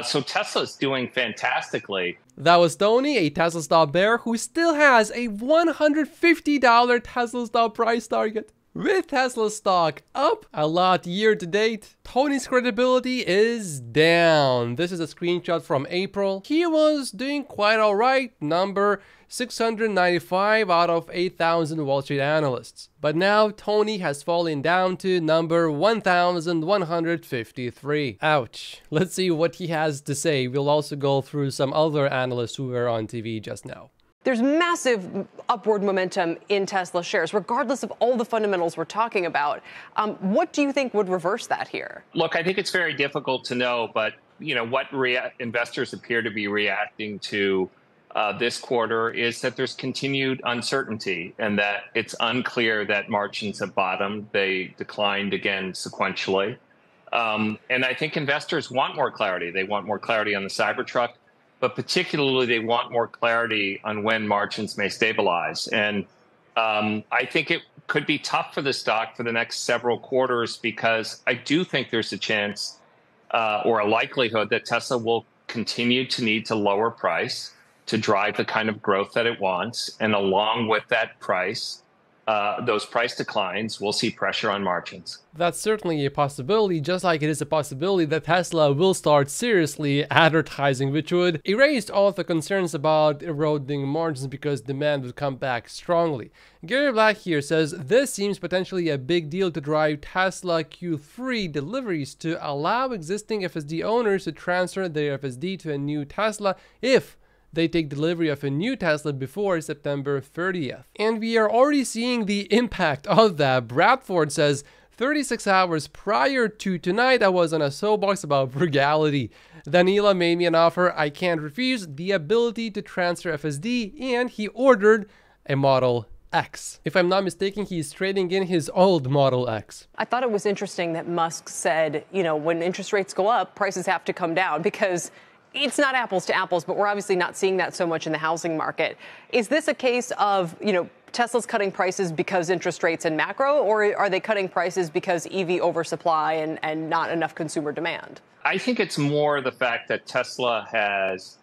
So Tesla's doing fantastically. That was Tony, a Tesla stock bear who still has a $150 Tesla stock price target. With Tesla stock up a lot year to date, Tony's credibility is down. This is a screenshot from April. He was doing quite alright, number 695 out of 8,000 Wall Street analysts. But now Tony has fallen down to number 1,153. Ouch. Let's see what he has to say. We'll also go through some other analysts who were on TV just now. There's massive upward momentum in Tesla shares, regardless of all the fundamentals we're talking about. What do you think would reverse that here? Look, I think it's very difficult to know, but what investors appear to be reacting to this quarter is that there's continued uncertainty and that it's unclear that margins have bottomed. They declined again sequentially. And I think investors want more clarity. They want more clarity on the Cybertruck, but particularly they want more clarity on when margins may stabilize. And I think it could be tough for the stock for the next several quarters because I do think there's a chance or a likelihood that Tesla will continue to need to lower price to drive the kind of growth that it wants. And along with that price, those price declines, we'll see pressure on margins. That's certainly a possibility, just like it is a possibility that Tesla will start seriously advertising, which would erase all of the concerns about eroding margins because demand would come back strongly. Gary Black here says, this seems potentially a big deal to drive Tesla Q3 deliveries to allow existing FSD owners to transfer their FSD to a new Tesla if they take delivery of a new Tesla before September 30th. And we are already seeing the impact of that. Bradford says, 36 hours prior to tonight, I was on a soapbox about frugality. Then Elon made me an offer I can't refuse, the ability to transfer FSD, and he ordered a Model X. If I'm not mistaken, he's trading in his old Model X. I thought it was interesting that Musk said, when interest rates go up, prices have to come down because it's not apples to apples, but we're obviously not seeing that so much in the housing market. Is this a case of, Tesla's cutting prices because interest rates and macro, or are they cutting prices because EV oversupply and not enough consumer demand? I think it's more the fact that Tesla has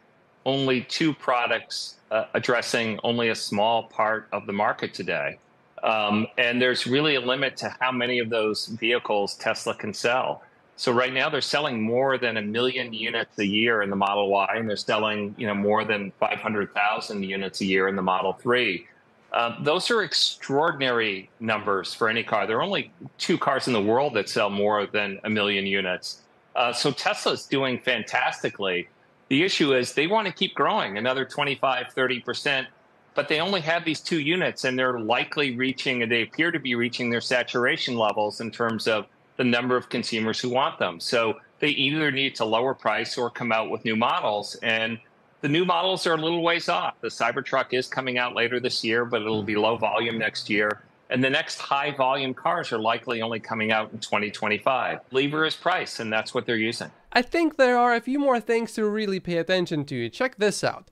only two products addressing only a small part of the market today. And there's really a limit to how many of those vehicles Tesla can sell. So right now they're selling more than 1 million units a year in the Model Y, and they're selling more than 500,000 units a year in the Model 3. Those are extraordinary numbers for any car. There are only two cars in the world that sell more than 1 million units. So Tesla's doing fantastically. The issue is they want to keep growing another 25, 30%, but they only have these two units, and they're likely reaching, and they appear to be reaching their saturation levels in terms of the number of consumers who want them. So they either need to lower price or come out with new models. And the new models are a little ways off. The Cybertruck is coming out later this year, but it'll be low volume next year. And the next high volume cars are likely only coming out in 2025. Lever is price, and that's what they're using. I think there are a few more things to really pay attention to. Check this out.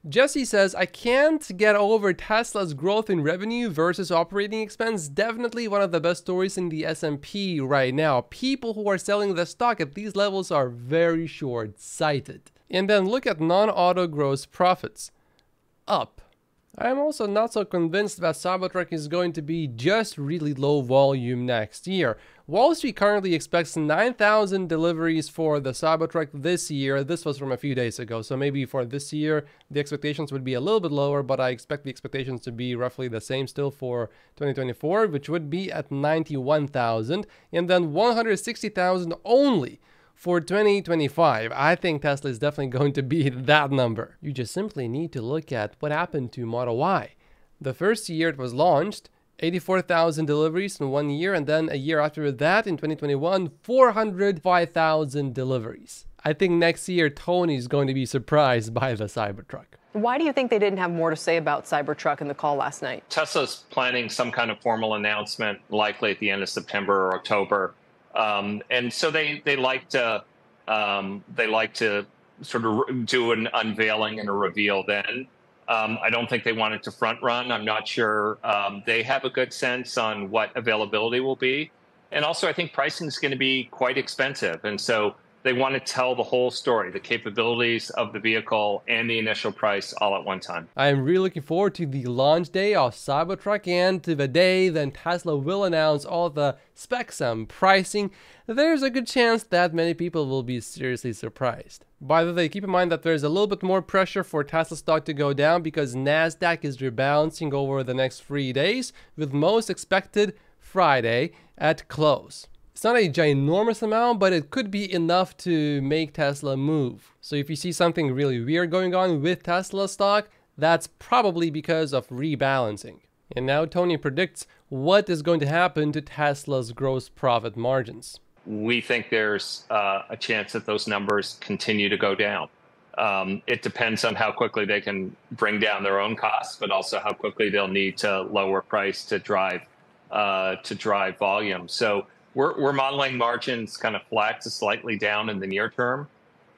Jesse says, I can't get over Tesla's growth in revenue versus operating expense. Definitely one of the best stories in the S&P right now. People who are selling the stock at these levels are very short-sighted. And then look at non-auto gross profits. Up. I'm also not so convinced that Cybertruck is going to be just really low volume next year. Wall Street currently expects 9,000 deliveries for the Cybertruck this year. This was from a few days ago, so maybe for this year the expectations would be a little bit lower, but I expect the expectations to be roughly the same still for 2024, which would be at 91,000, and then 160,000 only for 2025. I think Tesla is definitely going to beat that number. You just simply need to look at what happened to Model Y. The first year it was launched, 84,000 deliveries in 1 year, and then a year after that, in 2021, 405,000 deliveries. I think next year Tony is going to be surprised by the Cybertruck. Why do you think they didn't have more to say about Cybertruck in the call last night? Tesla's planning some kind of formal announcement, likely at the end of September or October. And so they like to sort of do an unveiling and a reveal then. I don't think they wanted to front run. I'm not sure they have a good sense on what availability will be. And also, I think pricing is going to be quite expensive. And so They want to tell the whole story, the capabilities of the vehicle and the initial price all at one time. I am really looking forward to the launch day of Cybertruck and to the day then Tesla will announce all the specs and pricing. There's a good chance that many people will be seriously surprised. By the way, keep in mind that there's a little bit more pressure for Tesla stock to go down because NASDAQ is rebalancing over the next 3 days, with most expected Friday at close. It's not a ginormous amount, but it could be enough to make Tesla move. So if you see something really weird going on with Tesla stock, that's probably because of rebalancing. And now Tony predicts what is going to happen to Tesla's gross profit margins. We think there's a chance that those numbers continue to go down. It depends on how quickly they can bring down their own costs, but also how quickly they'll need to lower price to drive volume. So we're modeling margins kind of flat to slightly down in the near term.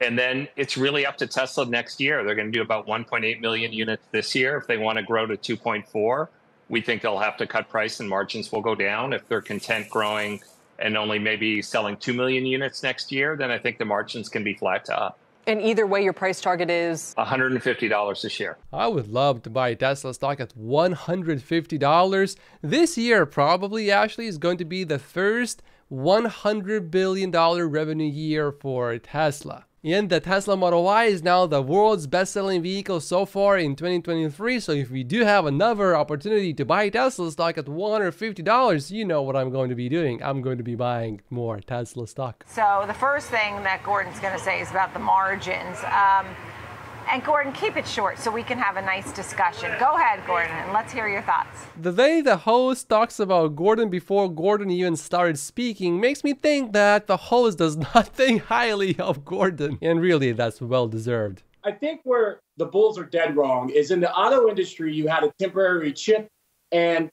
And then it's really up to Tesla next year. They're going to do about 1.8 million units this year. If they want to grow to 2.4, we think they'll have to cut price and margins will go down. If they're content growing and only maybe selling 2 million units next year, then I think the margins can be flat to up. And either way, your price target is $150 a share. I would love to buy Tesla stock at $150. This year probably actually is going to be the first $100 billion revenue year for Tesla. And the Tesla Model Y is now the world's best-selling vehicle so far in 2023. So if we do have another opportunity to buy Tesla stock at $150, you know what I'm going to be doing. I'm going to be buying more Tesla stock. So the first thing that Gordon's going to say is about the margins. And Gordon, keep it short so we can have a nice discussion. Go ahead, Gordon, and let's hear your thoughts. The way the host talks about Gordon before Gordon even started speaking makes me think that the host does not think highly of Gordon. And really, that's well deserved. I think where the Bulls are dead wrong is in the auto industry, you had a temporary chip and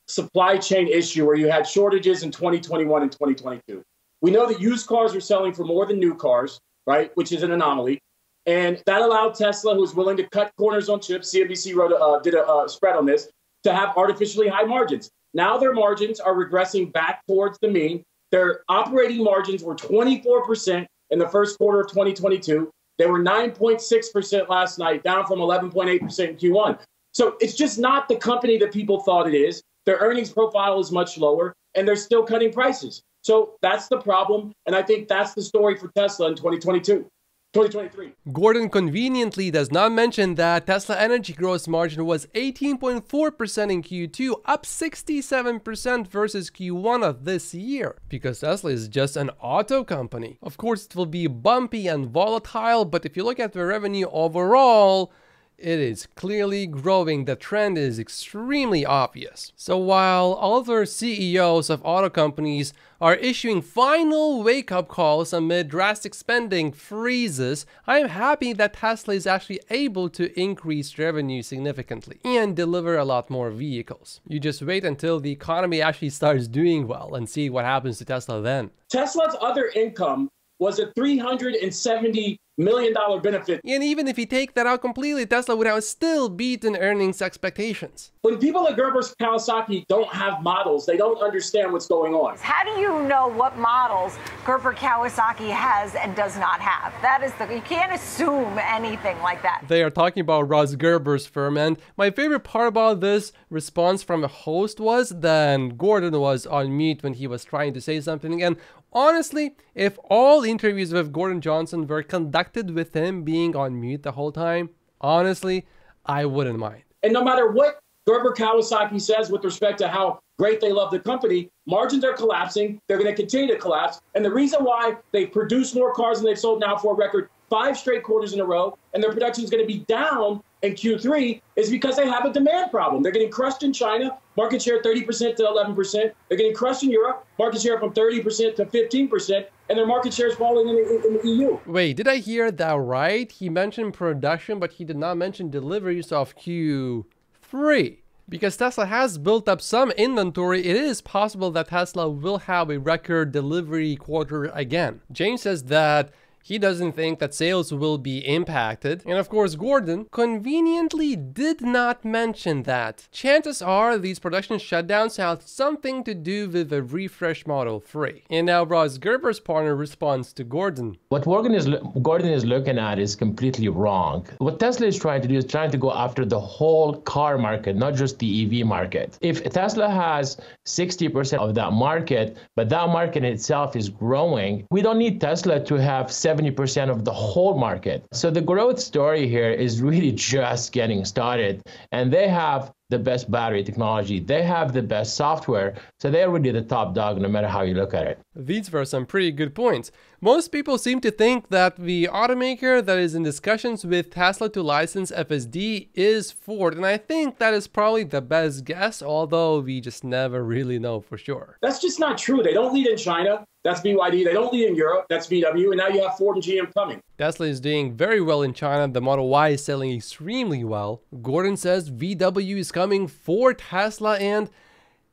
supply chain issue where you had shortages in 2021 and 2022. We know that used cars are selling for more than new cars, right, which is an anomaly. And that allowed Tesla, who was willing to cut corners on chips, CNBC did a spread on this, to have artificially high margins. Now their margins are regressing back towards the mean. Their operating margins were 24% in the first quarter of 2022. They were 9.6% last night, down from 11.8% in Q1. So it's just not the company that people thought it is. Their earnings profile is much lower, and they're still cutting prices. So that's the problem, and I think that's the story for Tesla in 2022. 2023. Gordon conveniently does not mention that Tesla Energy gross margin was 18.4% in Q2, up 67% versus Q1 of this year, because Tesla is just an auto company. Of course, it will be bumpy and volatile, but if you look at the revenue overall, it is clearly growing. The trend is extremely obvious. So while other CEOs of auto companies are issuing final wake-up calls amid drastic spending freezes, I am happy that Tesla is actually able to increase revenue significantly and deliver a lot more vehicles. You just wait until the economy actually starts doing well and see what happens to Tesla then. Tesla's other income was a $370 million benefit. And even if you take that out completely, Tesla would have still beaten earnings expectations. When people at Gerber Kawasaki don't have models, they don't understand what's going on. How do you know what models Gerber Kawasaki has and does not have? That is you can't assume anything like that. They are talking about Ross Gerber's firm, and my favorite part about this response from a host was then Gordon was on mute when he was trying to say something. And honestly, if all interviews with Gordon Johnson were conducted with him being on mute the whole time, honestly, I wouldn't mind. And no matter what Gerber Kawasaki says with respect to how great they love the company, margins are collapsing. They're going to continue to collapse. And the reason why they produce more cars than they've sold now for a record 5 straight quarters in a row, and their production is going to be down in Q3 is because they have a demand problem. They're getting crushed in China, market share 30% to 11%. They're getting crushed in Europe, market share from 30% to 15%, and their market share is falling in the EU. Wait, did I hear that right? He mentioned production, but he did not mention deliveries of Q3. Because Tesla has built up some inventory, it is possible that Tesla will have a record delivery quarter again. James says that He doesn't think that sales will be impacted. And of course, Gordon conveniently did not mention that chances are these production shutdowns have something to do with the refresh Model 3. And now Ross Gerber's partner responds to Gordon. What Gordon is looking at is completely wrong. What Tesla is trying to do is trying to go after the whole car market, not just the EV market. If Tesla has 60% of that market, but that market itself is growing, we don't need Tesla to have 70% of the whole market. So the growth story here is really just getting started, and they have the best battery technology. They have the best software. So they're really the top dog no matter how you look at it. These were some pretty good points. Most people seem to think that the automaker that is in discussions with Tesla to license FSD is Ford. And I think that is probably the best guess, although we just never really know for sure. That's just not true. They don't lead in China. That's BYD. They don't lead in Europe. That's VW. And now you have Ford and GM coming. Tesla is doing very well in China. The Model Y is selling extremely well. Gordon says VW is coming for Tesla, and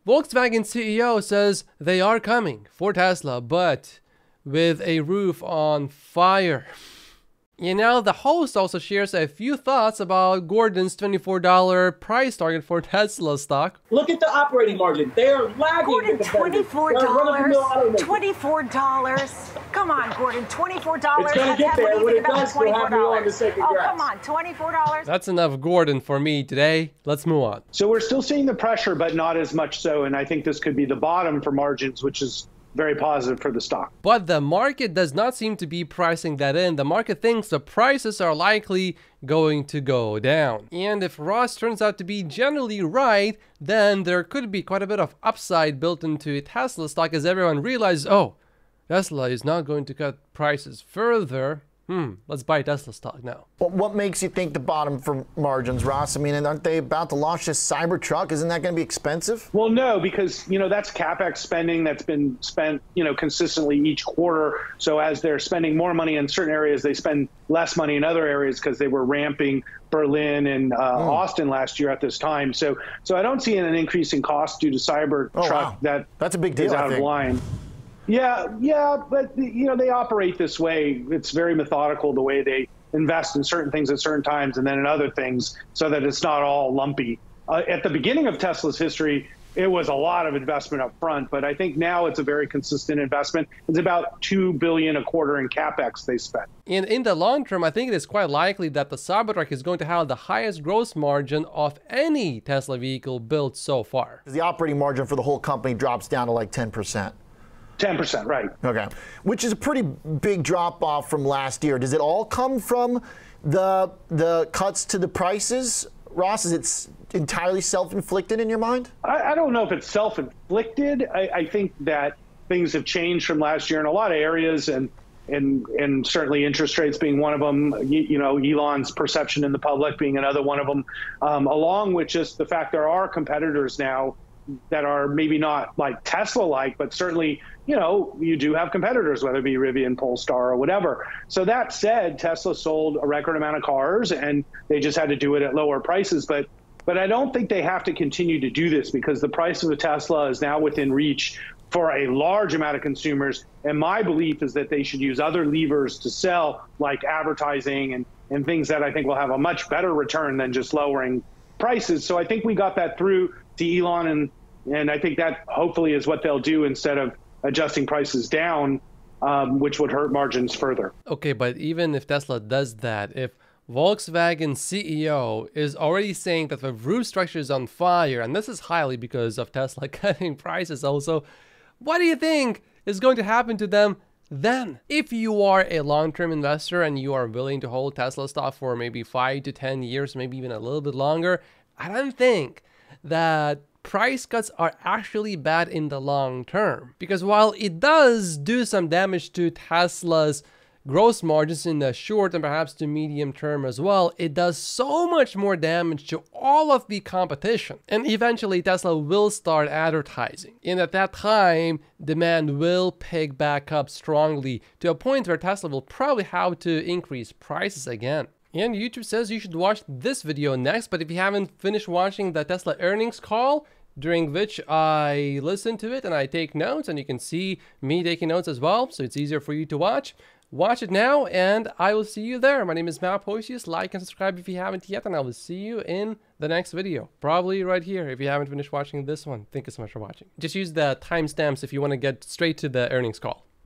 Volkswagen CEO says they are coming for Tesla, but with a roof on fire. You know, the host also shares a few thoughts about Gordon's $24 price target for Tesla stock. Look at the operating margin. They are lagging. Gordon, $24? $24? Come on, Gordon, $24. It's going to get there. When it does, we'll have you on to say congrats. Oh, come on, $24? That's enough Gordon for me today. Let's move on. So we're still seeing the pressure, but not as much so. And I think this could be the bottom for margins, which is very positive for the stock. But the market does not seem to be pricing that in. The market thinks the prices are likely going to go down. And if Ross turns out to be generally right, then there could be quite a bit of upside built into Tesla stock as everyone realizes, oh, Tesla is not going to cut prices further. Let's buy Tesla stock now. Well, what makes you think the bottom for margins, Ross? I mean, aren't they about to launch this Cybertruck? Isn't that going to be expensive? Well, no, because, that's CapEx spending that's been spent, consistently each quarter. So as they're spending more money in certain areas, they spend less money in other areas because they were ramping Berlin and Austin last year at this time. So I don't see an increase in cost due to Cybertruck. Oh, wow. That's a big deal, is out of line. Yeah, but they operate this way. It's very methodical the way they invest in certain things at certain times and then in other things, so that it's not all lumpy. At the beginning of Tesla's history, it was a lot of investment up front, but I think now it's a very consistent investment. It's about $2 billion a quarter in CapEx they spend. And in the long term, I think it is quite likely that the Cybertruck is going to have the highest gross margin of any Tesla vehicle built so far. The operating margin for the whole company drops down to like 10%. 10%, right. Okay. Which is a pretty big drop off from last year. Does it all come from the cuts to the prices, Ross? Is it entirely self-inflicted in your mind? I don't know if it's self-inflicted. I think that things have changed from last year in a lot of areas, and certainly interest rates being one of them, Elon's perception in the public being another one of them, along with just the fact there are competitors now that are maybe not like Tesla-like, but certainly, you do have competitors, whether it be Rivian, Polestar, or whatever. So that said, Tesla sold a record amount of cars, and they just had to do it at lower prices. But I don't think they have to continue to do this, because the price of a Tesla is now within reach for a large amount of consumers. And my belief is that they should use other levers to sell, like advertising and things that I think will have a much better return than just lowering prices. So I think we got that through to Elon, and I think that hopefully is what they'll do instead of adjusting prices down, which would hurt margins further. Okay, but even if Tesla does that, if Volkswagen CEO is already saying that the roof structure is on fire, and this is highly because of Tesla cutting prices also, what do you think is going to happen to them then? If you are a long-term investor and you are willing to hold Tesla stock for maybe 5 to 10 years, maybe even a little bit longer, I don't think that price cuts are actually bad in the long term. Because while it does do some damage to Tesla's gross margins in the short and perhaps the medium term as well, it does so much more damage to all of the competition. And eventually Tesla will start advertising. And at that time, demand will pick back up strongly to a point where Tesla will probably have to increase prices again. And YouTube says you should watch this video next, but if you haven't finished watching the Tesla earnings call, during which I listen to it and I take notes, and you can see me taking notes as well, so it's easier for you to watch, Watch it now, and I will see you there. My name is Matt Poitius. Like and subscribe if you haven't yet, and I will see you in the next video. Probably right here if you haven't finished watching this one. Thank you so much for watching. Just use the timestamps if you want to get straight to the earnings call.